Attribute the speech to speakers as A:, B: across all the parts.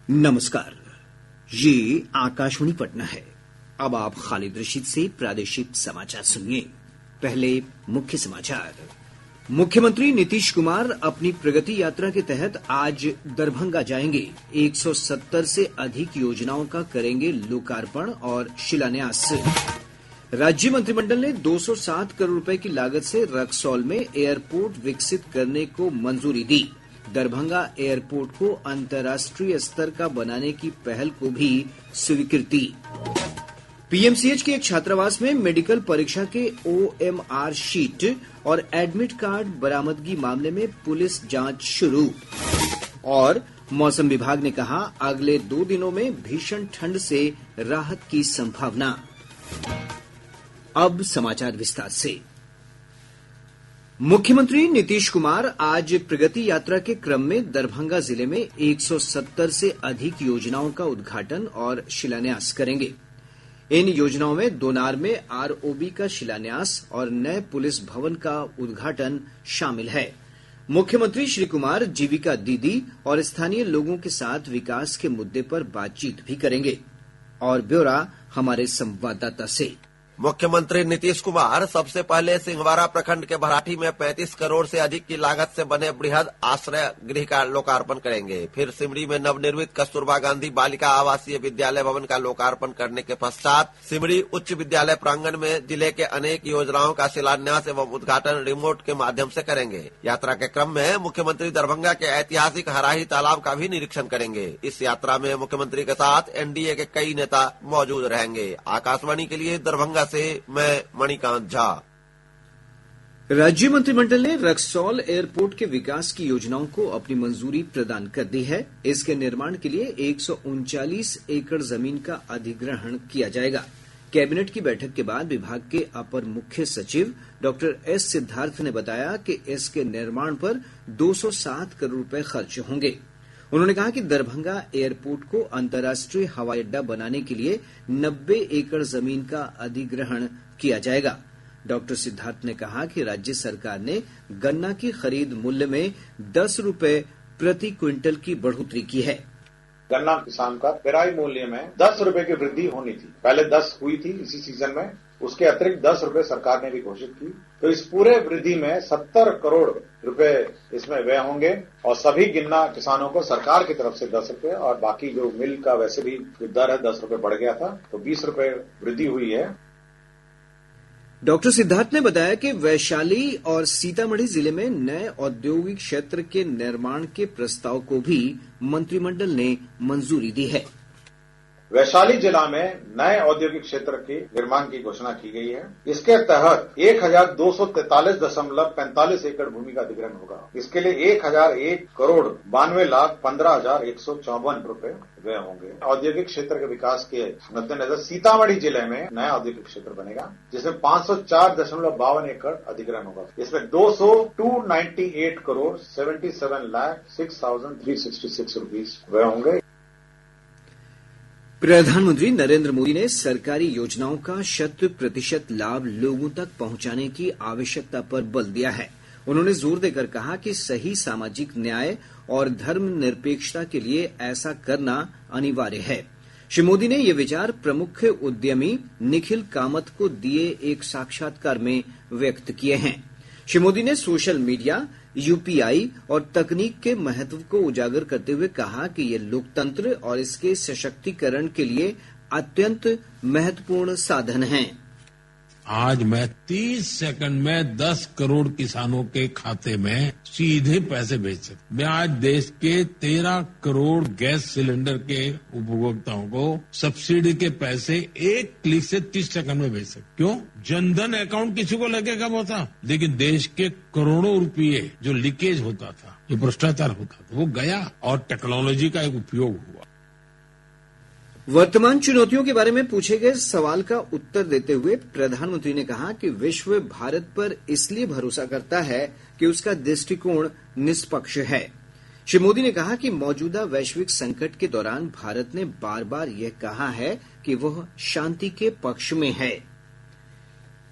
A: नमस्कार, ये आकाशवाणी पटना है। अब आप खालिद रशीद से प्रादेशिक समाचार सुनिए। पहले मुख्य समाचार। मुख्यमंत्री नीतीश कुमार अपनी प्रगति यात्रा के तहत आज दरभंगा जाएंगे। 170 से अधिक योजनाओं का करेंगे लोकार्पण और शिलान्यास। राज्य मंत्रिमंडल ने 207 करोड़ रुपए की लागत से रक्सौल में एयरपोर्ट विकसित करने को मंजूरी दी। दरभंगा एयरपोर्ट को अंतर्राष्ट्रीय स्तर का बनाने की पहल को भी स्वीकृति। पीएमसीएच के एक छात्रावास में मेडिकल परीक्षा के ओएमआर शीट और एडमिट कार्ड बरामदगी मामले में पुलिस जांच शुरू। और मौसम विभाग ने कहा, अगले 2 दिनों में भीषण ठंड से राहत की संभावना। अब समाचार विस्तार से। मुख्यमंत्री नीतीश कुमार आज प्रगति यात्रा के क्रम में दरभंगा जिले में 170 से अधिक योजनाओं का उद्घाटन और शिलान्यास करेंगे। इन योजनाओं में दोनार में आरओबी का शिलान्यास और नए पुलिस भवन का उद्घाटन शामिल है। मुख्यमंत्री श्री कुमार जीविका दीदी और स्थानीय लोगों के साथ विकास के मुद्दे पर बातचीत भी करेंगे। और ब्यौरा हमारे संवाददाता से।
B: मुख्यमंत्री नीतीश कुमार सबसे पहले सिंहवाड़ा प्रखंड के भराठी में 35 करोड़ से अधिक की लागत से बने बृहद आश्रय गृह का लोकार्पण करेंगे। फिर सिमरी में नवनिर्मित कस्तूरबा गांधी बालिका आवासीय विद्यालय भवन का लोकार्पण करने के पश्चात सिमरी उच्च विद्यालय प्रांगण में जिले के अनेक योजनाओं का शिलान्यास एवं उद्घाटन रिमोट के माध्यम से करेंगे। यात्रा के क्रम में मुख्यमंत्री दरभंगा के ऐतिहासिक हराही तालाब का भी निरीक्षण करेंगे। इस यात्रा में मुख्यमंत्री के साथ एनडीए के कई नेता मौजूद रहेंगे। आकाशवाणी के लिए दरभंगा से मैं मणिकांत झा।
A: राज्य मंत्रिमंडल ने रक्सौल एयरपोर्ट के विकास की योजनाओं को अपनी मंजूरी प्रदान कर दी है। इसके निर्माण के लिए 139 एकड़ जमीन का अधिग्रहण किया जाएगा। कैबिनेट की बैठक के बाद विभाग के अपर मुख्य सचिव डॉक्टर एस सिद्धार्थ ने बताया कि इसके निर्माण पर 207 करोड़ रुपए खर्च होंगे। उन्होंने कहा कि दरभंगा एयरपोर्ट को अंतर्राष्ट्रीय हवाई अड्डा बनाने के लिए 90 एकड़ जमीन का अधिग्रहण किया जाएगा। डॉक्टर सिद्धार्थ ने कहा कि राज्य सरकार ने गन्ना की खरीद मूल्य में 10 रुपए प्रति क्विंटल की बढ़ोतरी की है।
C: गन्ना किसान का पेराई मूल्य में 10 रुपए की वृद्धि होनी थी। पहले 10 हुई थी इसी सीजन में, उसके अतिरिक्त 10 रुपए सरकार ने भी घोषित की। तो इस पूरे वृद्धि में 70 करोड़ रुपए इसमें व्यय होंगे और सभी गन्ना किसानों को सरकार की तरफ से 10 रुपए और बाकी जो मिल का वैसे भी दर है 10 रुपए बढ़ गया था, तो 20 रुपए वृद्धि हुई है।
A: डॉक्टर सिद्धार्थ ने बताया कि वैशाली और सीतामढ़ी जिले में नए औद्योगिक क्षेत्र के निर्माण के प्रस्ताव को भी मंत्रिमंडल ने मंजूरी दी है।
C: वैशाली जिला में नए औद्योगिक क्षेत्र के निर्माण की घोषणा की गई है। इसके तहत 1243.45 एकड़ भूमि का अधिग्रहण होगा। इसके लिए 1001 करोड़ 92,15,154 रुपए व्यय होंगे। औद्योगिक क्षेत्र के विकास के मद्देनजर सीतामढ़ी जिले में नया औद्योगिक क्षेत्र बनेगा, जिसमें 504.52 एकड़ अधिग्रहण होगा। इसमें 298 करोड़ 77,06,366 रुपीज व्यय होंगे।
A: प्रधानमंत्री नरेंद्र मोदी ने सरकारी योजनाओं का 100% लाभ लोगों तक पहुंचाने की आवश्यकता पर बल दिया है। उन्होंने जोर देकर कहा कि सही सामाजिक न्याय और धर्मनिरपेक्षता के लिए ऐसा करना अनिवार्य है। श्री मोदी ने ये विचार प्रमुख उद्यमी निखिल कामत को दिए एक साक्षात्कार में व्यक्त किए हैं। श्री मोदी ने सोशल मीडिया, यूपीआई और तकनीक के महत्व को उजागर करते हुए कहा कि ये लोकतंत्र और इसके सशक्तिकरण के लिए अत्यंत महत्वपूर्ण साधन हैं।
D: आज मैं 30 सेकंड में 10 करोड़ किसानों के खाते में सीधे पैसे भेज सकता। मैं आज देश के 13 करोड़ गैस सिलेंडर के उपभोक्ताओं को सब्सिडी के पैसे एक क्लिक से 30 सेकंड में भेज सकता। क्यों? जनधन अकाउंट किसी को लगे कब होता, लेकिन देश के करोड़ों रुपये जो लीकेज होता था, जो भ्रष्टाचार होता था, वो गया और टेक्नोलॉजी का एक उपयोग हुआ।
A: वर्तमान चुनौतियों के बारे में पूछे गए सवाल का उत्तर देते हुए प्रधानमंत्री ने कहा कि विश्व भारत पर इसलिए भरोसा करता है कि उसका दृष्टिकोण निष्पक्ष है। श्री मोदी ने कहा कि मौजूदा वैश्विक संकट के दौरान भारत ने बार बार यह कहा है कि वह शांति के पक्ष में है।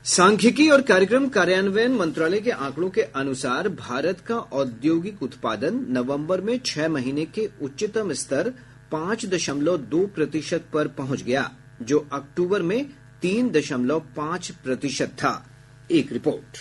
A: सांख्यिकी और कार्यक्रम कार्यान्वयन मंत्रालय के आंकड़ों के अनुसार भारत का औद्योगिक उत्पादन नवंबर में 6 महीने के उच्चतम स्तर 5.2% पर पहुंच गया, जो अक्टूबर में 3.5% था। एक रिपोर्ट।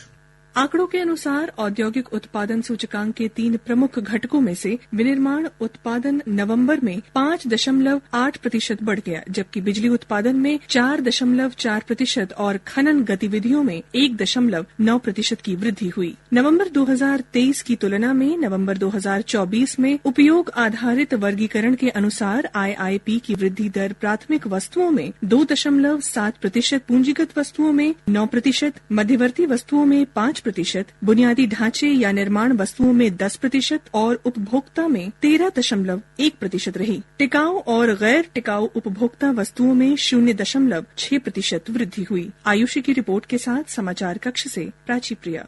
E: आंकड़ों के अनुसार औद्योगिक उत्पादन सूचकांक के 3 प्रमुख घटकों में से विनिर्माण उत्पादन नवंबर में 5.8% बढ़ गया, जबकि बिजली उत्पादन में 4.4% और खनन गतिविधियों में 1.9% की वृद्धि हुई। नवंबर 2023 की तुलना में नवंबर 2024 में उपयोग आधारित वर्गीकरण के अनुसार IIP की वृद्धि दर प्राथमिक वस्तुओं में 2.7%, पूंजीगत वस्तुओं में 9%, मध्यवर्ती वस्तुओं में 5%, बुनियादी ढांचे या निर्माण वस्तुओं में 10% और उपभोक्ता में 13.1% रही। टिकाऊ और गैर टिकाऊ उपभोक्ता वस्तुओं में 0.6% वृद्धि हुई। आयुषी की रिपोर्ट के साथ समाचार कक्ष से प्राची प्रिया।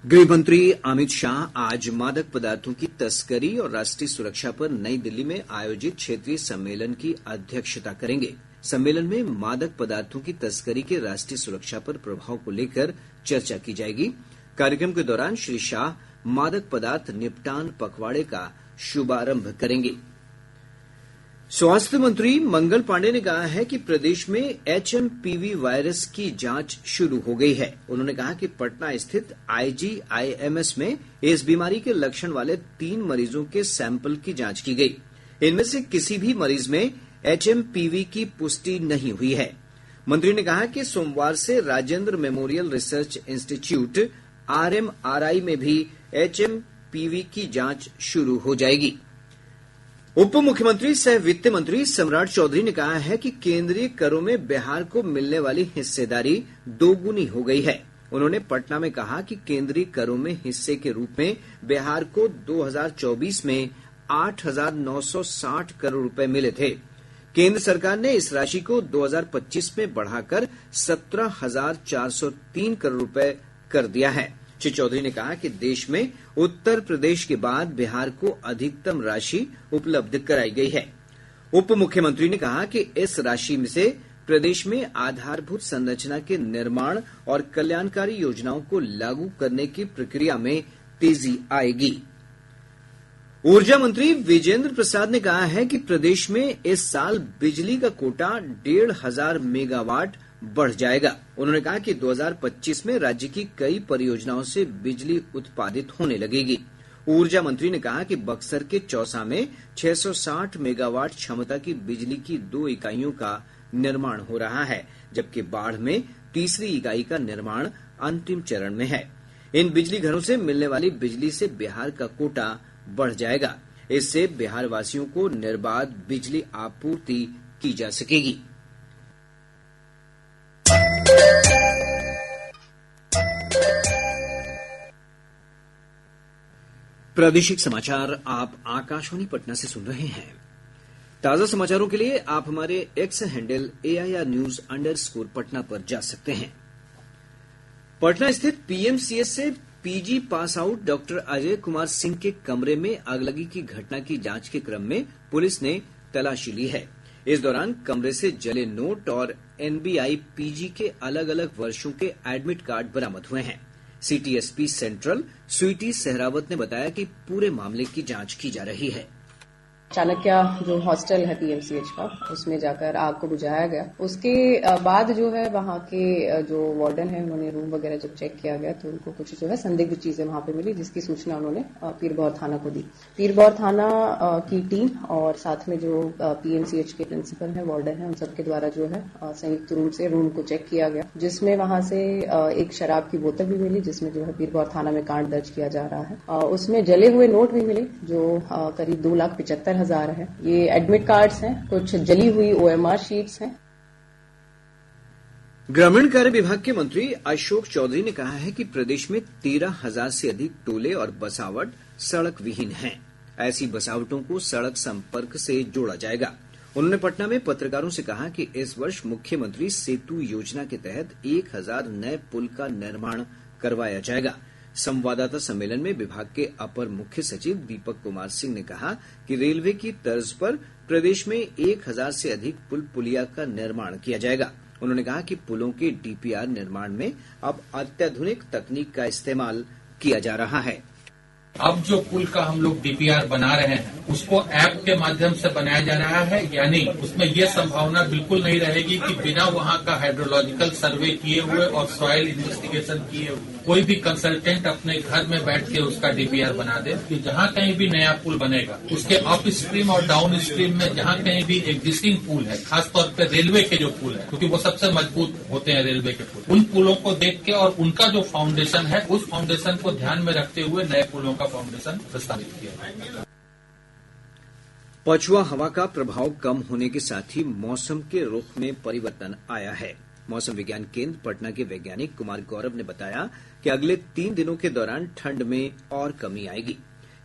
A: गृह मंत्री अमित शाह आज मादक पदार्थों की तस्करी और राष्ट्रीय सुरक्षा पर नई दिल्ली में आयोजित क्षेत्रीय सम्मेलन की अध्यक्षता करेंगे। सम्मेलन में मादक पदार्थों की तस्करी के राष्ट्रीय सुरक्षा पर प्रभाव को लेकर चर्चा की जाएगी। कार्यक्रम के दौरान श्री शाह मादक पदार्थ निपटान पखवाड़े का शुभारंभ करेंगे। स्वास्थ्य मंत्री मंगल पांडेय ने कहा है कि प्रदेश में HMPV वायरस की जांच शुरू हो गई है। उन्होंने कहा कि पटना स्थित IGIMS में इस बीमारी के लक्षण वाले 3 मरीजों के सैंपल की जांच की गई। इनमें से किसी भी मरीज में HMPV की पुष्टि नहीं हुई है। मंत्री ने कहा कि सोमवार से Rajendra memorial research institute RMRI में भी HMPV की जांच शुरू हो जाएगी। उप मुख्यमंत्री सह वित्त मंत्री सम्राट चौधरी ने कहा है कि केंद्रीय करों में बिहार को मिलने वाली हिस्सेदारी 2 गुनी हो गई है। उन्होंने पटना में कहा कि केंद्रीय करों में हिस्से के रूप में बिहार को 2024 में 8,960 करोड़ रुपए मिले थे। केंद्र सरकार ने इस राशि को 2025 में बढ़ाकर 17,403 करोड़ रुपए कर दिया है। श्री चौधरी ने कहा कि देश में उत्तर प्रदेश के बाद बिहार को अधिकतम राशि उपलब्ध कराई गई है। उप मुख्यमंत्री ने कहा कि इस राशि से प्रदेश में आधारभूत संरचना के निर्माण और कल्याणकारी योजनाओं को लागू करने की प्रक्रिया में तेजी आएगी। ऊर्जा मंत्री विजेंद्र प्रसाद ने कहा है कि प्रदेश में इस साल बिजली का कोटा 1,500 मेगावाट बढ़ जाएगा। उन्होंने कहा कि 2025 में राज्य की कई परियोजनाओं से बिजली उत्पादित होने लगेगी। ऊर्जा मंत्री ने कहा कि बक्सर के चौसा में 660 मेगावाट क्षमता की बिजली की 2 इकाइयों का निर्माण हो रहा है, जबकि बाढ़ में तीसरी इकाई का निर्माण अंतिम चरण में है। इन बिजली घरों से मिलने वाली बिजली से बिहार का कोटा बढ़ जाएगा। इससे बिहार वासियों को निर्बाध बिजली आपूर्ति की जा सकेगी। प्रादेशिक समाचार आप आकाशवाणी पटना से सुन रहे हैं। ताजा समाचारों के लिए आप हमारे x handle AIR News _Patna पर जा सकते हैं। पटना स्थित PMCH से PG pass out doctor Ajay Kumar Singh के कमरे में अगलगी की घटना की जांच के क्रम में पुलिस ने तलाशी ली है। इस दौरान कमरे से जले नोट और NBI PG के अलग अलग वर्षों के एडमिट कार्ड बरामद हुए हैं। City SP central Sweety Sehrawat ने बताया कि पूरे मामले की जांच की जा रही है।
F: चाणक्य जो हॉस्टल है PMCH का, उसमें जाकर आग को बुझाया गया। उसके बाद जो है वहाँ के जो वार्डन है, उन्होंने रूम वगैरह जब चेक किया गया तो उनको कुछ जो है संदिग्ध चीजें वहाँ पे मिली, जिसकी सूचना उन्होंने पीरबौर थाना को दी। पीरबौर थाना की टीम और साथ में जो PMCH के प्रिंसिपल है, वार्डन है, उन सबके द्वारा जो है संयुक्त रूप से रूम को चेक किया गया, जिसमें वहाँ से एक शराब की बोतल भी मिली, जिसमें जो है पीरबौर थाना में कांड दर्ज किया जा रहा है। उसमें जले हुए नोट भी मिले जो करीब 2,75,000 है। ये एडमिट कार्ड्स हैं, कुछ जली हुई OMR शीट्स हैं।
A: ग्रामीण कार्य विभाग के मंत्री अशोक चौधरी ने कहा है कि प्रदेश में 13,000 से अधिक टोले और बसावट सड़क विहीन हैं। ऐसी बसावटों को सड़क संपर्क से जोड़ा जाएगा। उन्होंने पटना में पत्रकारों से कहा कि इस वर्ष मुख्यमंत्री सेतु योजना के तहत 1,000 नए पुल का निर्माण करवाया जाएगा। संवाददाता सम्मेलन में विभाग के अपर मुख्य सचिव दीपक कुमार सिंह ने कहा कि रेलवे की तर्ज पर प्रदेश में 1,000 से अधिक पुल पुलिया का निर्माण किया जाएगा। उन्होंने कहा कि पुलों के DPR निर्माण में अब अत्याधुनिक तकनीक का इस्तेमाल किया जा रहा है।
G: अब जो पुल का हम लोग डीपीआर बना रहे हैं उसको ऐप के माध्यम से बनाया जा रहा है, यानी उसमें ये संभावना बिल्कुल नहीं रहेगी कि बिना वहाँ का हाइड्रोलॉजिकल सर्वे किए हुए और सॉइल इन्वेस्टिगेशन किए हुए कोई भी कंसल्टेंट अपने घर में बैठ के उसका डीपीआर बना दे। कि जहाँ कहीं भी नया पुल बनेगा उसके अप स्ट्रीम और डाउन स्ट्रीम में जहाँ कहीं भी एग्जिस्टिंग पुल है, खासतौर पे रेलवे के जो पुल है, क्योंकि वो सबसे मजबूत होते हैं रेलवे के पुल, उन पुलों को देख के और उनका जो फाउंडेशन है उस फाउंडेशन को ध्यान में रखते हुए नए पुलों का फाउंडेशन प्रस्तावित किया जाएगा।
A: पछुआ हवा का प्रभाव कम होने के साथ ही मौसम के रुख में परिवर्तन आया है। मौसम विज्ञान केंद्र पटना के वैज्ञानिक कुमार गौरव ने बताया कि अगले 3 दिनों के दौरान ठंड में और कमी आएगी।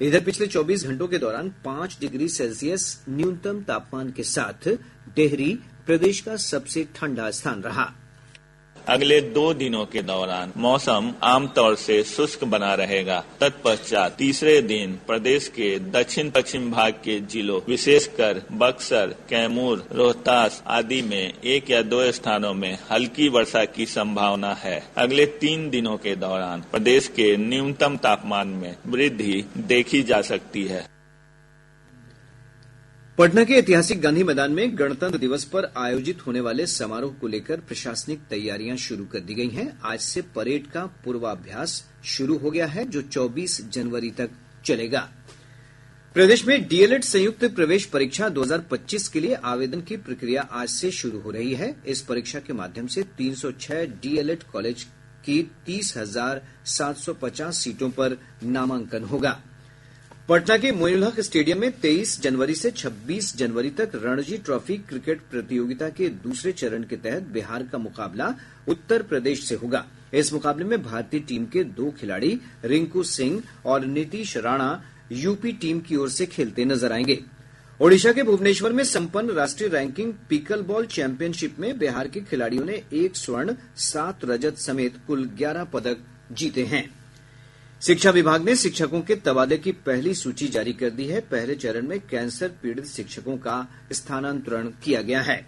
A: इधर पिछले 24 घंटों के दौरान 5 डिग्री सेल्सियस न्यूनतम तापमान के साथ डेहरी प्रदेश का सबसे ठंडा स्थान रहा।
H: अगले 2 दिनों के दौरान मौसम आमतौर से शुष्क बना रहेगा। तत्पश्चात तीसरे दिन प्रदेश के दक्षिण पश्चिम भाग के जिलों विशेषकर बक्सर, कैमूर, रोहतास आदि में 1 या 2 स्थानों में हल्की वर्षा की संभावना है। अगले 3 दिनों के दौरान प्रदेश के न्यूनतम तापमान में वृद्धि देखी जा सकती है।
A: पटना के ऐतिहासिक गांधी मैदान में गणतंत्र दिवस पर आयोजित होने वाले समारोह को लेकर प्रशासनिक तैयारियां शुरू कर दी गई हैं। आज से परेड का पूर्वाभ्यास शुरू हो गया है, जो 24 जनवरी तक चलेगा। प्रदेश में डीएलएड संयुक्त प्रवेश परीक्षा 2025 के लिए आवेदन की प्रक्रिया आज से शुरू हो रही है। इस परीक्षा के माध्यम से 306 डीएलएड कॉलेज की 30,750 सीटों पर नामांकन होगा। पटना के मोइनुल स्टेडियम में 23 जनवरी से 26 जनवरी तक रणजी ट्रॉफी क्रिकेट प्रतियोगिता के दूसरे चरण के तहत बिहार का मुकाबला उत्तर प्रदेश से होगा। इस मुकाबले में भारतीय टीम के 2 खिलाड़ी रिंकू सिंह और नीतीश राणा यूपी टीम की ओर से खेलते नजर आएंगे। ओडिशा के भुवनेश्वर में संपन्न राष्ट्रीय रैंकिंग पिकल बॉल चैंपियनशिप में बिहार के खिलाड़ियों ने 1 स्वर्ण 7 रजत समेत कुल 11 पदक जीते हैं। शिक्षा विभाग ने शिक्षकों के तबादले की पहली सूची जारी कर दी है। पहले चरण में कैंसर पीड़ित शिक्षकों का स्थानांतरण किया गया है।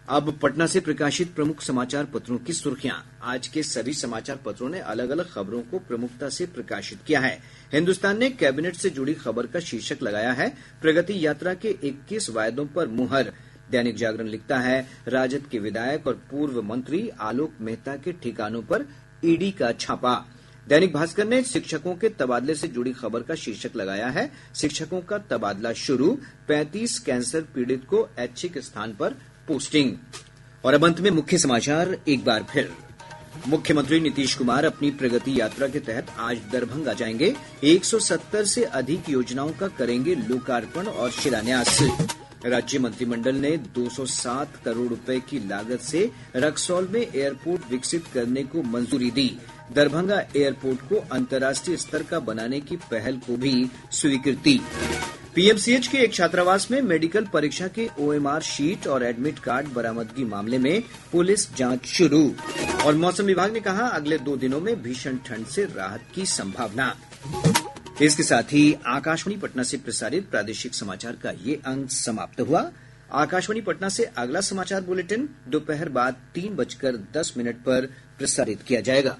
A: अब पटना से प्रकाशित प्रमुख समाचार पत्रों की सुर्खियां। आज के सभी समाचार पत्रों ने अलग अलग खबरों को प्रमुखता से प्रकाशित किया है। हिन्दुस्तान ने कैबिनेट से जुड़ी खबर का शीर्षक लगाया है, प्रगति यात्रा के 21 वायदों पर मुहर। दैनिक जागरण लिखता है, राजद के विधायक और पूर्व मंत्री आलोक मेहता के ठिकानों पर ईडी का छापा। दैनिक भास्कर ने शिक्षकों के तबादले से जुड़ी खबर का शीर्षक लगाया है, शिक्षकों का तबादला शुरू, 35 कैंसर पीड़ित को ऐच्छिक स्थान पर पोस्टिंग। और अब अंत में मुख्य समाचार एक बार फिर। मुख्यमंत्री नीतीश कुमार अपनी प्रगति यात्रा के तहत आज दरभंगा जाएंगे। 170 से अधिक योजनाओं का करेंगे लोकार्पण और शिलान्यास। राज्य मंत्रिमंडल ने 207 करोड़ रुपए की लागत से रक्सौल में एयरपोर्ट विकसित करने को मंजूरी दी। दरभंगा एयरपोर्ट को अंतर्राष्ट्रीय स्तर का बनाने की पहल को भी स्वीकृति। पीएमसीएच के एक छात्रावास में मेडिकल परीक्षा के ओएमआर शीट और एडमिट कार्ड बरामदगी मामले में पुलिस जांच शुरू। और मौसम विभाग ने कहा, अगले 2 दिनों में भीषण ठंड से राहत की संभावना। इसके साथ ही आकाशवाणी पटना से प्रसारित प्रादेशिक समाचार का ये अंक समाप्त हुआ। आकाशवाणी पटना से अगला समाचार बुलेटिन दोपहर बाद 3:10 पर प्रसारित किया जाएगा।